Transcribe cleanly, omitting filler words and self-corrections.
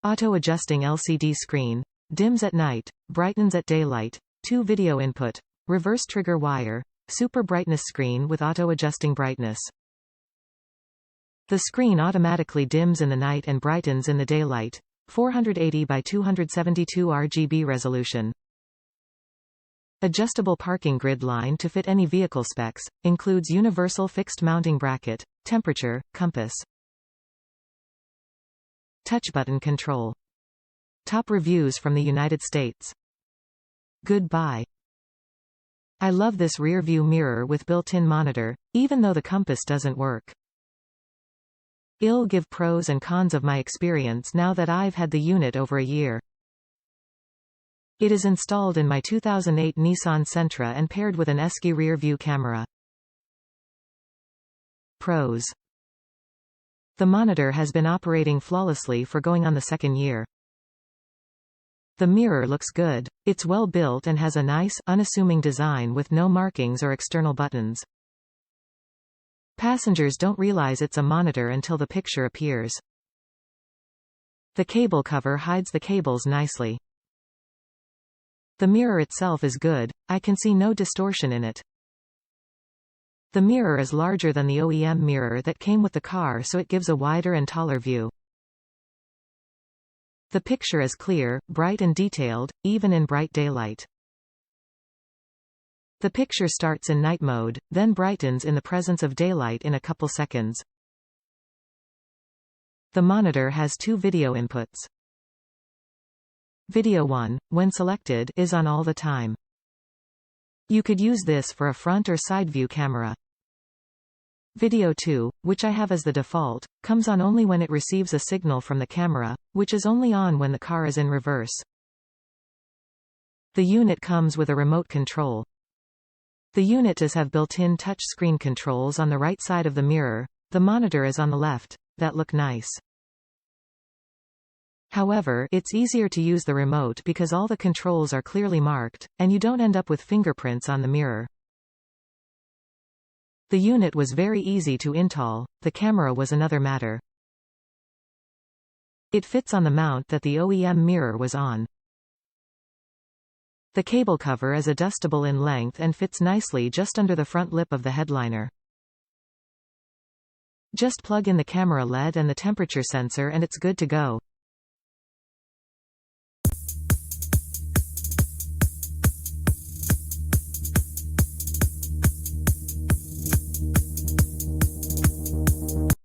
Auto-adjusting LCD screen. Dims at night, brightens at daylight. 2 video input. Reverse trigger wire. Super brightness screen with auto-adjusting brightness. The screen automatically dims in the night and brightens in the daylight. 480 by 272 RGB resolution. Adjustable parking grid line to fit any vehicle specs. Includes universal fixed mounting bracket. Temperature, compass. Touch button control. Top reviews from the United States. Goodbye. I love this rear view mirror with built-in monitor, even though the compass doesn't work. I'll give pros and cons of my experience now that I've had the unit over a year. It is installed in my 2008 Nissan Sentra and paired with an Esky rear view camera. Pros. The monitor has been operating flawlessly for going on the second year. The mirror looks good. It's well built and has a nice, unassuming design with no markings or external buttons. Passengers don't realize it's a monitor until the picture appears. The cable cover hides the cables nicely. The mirror itself is good, I can see no distortion in it. The mirror is larger than the OEM mirror that came with the car, so it gives a wider and taller view. The picture is clear, bright and detailed, even in bright daylight. The picture starts in night mode, then brightens in the presence of daylight in a couple seconds. The monitor has 2 video inputs. Video 1, when selected, is on all the time. You could use this for a front or side view camera. Video 2, which I have as the default, comes on only when it receives a signal from the camera, which is only on when the car is in reverse. The unit comes with a remote control. The unit does have built-in touch screen controls on the right side of the mirror. The monitor is on the left. That look nice. However, it's easier to use the remote because all the controls are clearly marked, and you don't end up with fingerprints on the mirror. The unit was very easy to install. The camera was another matter. It fits on the mount that the OEM mirror was on. The cable cover is adjustable in length and fits nicely just under the front lip of the headliner. Just plug in the camera LED and the temperature sensor and it's good to go.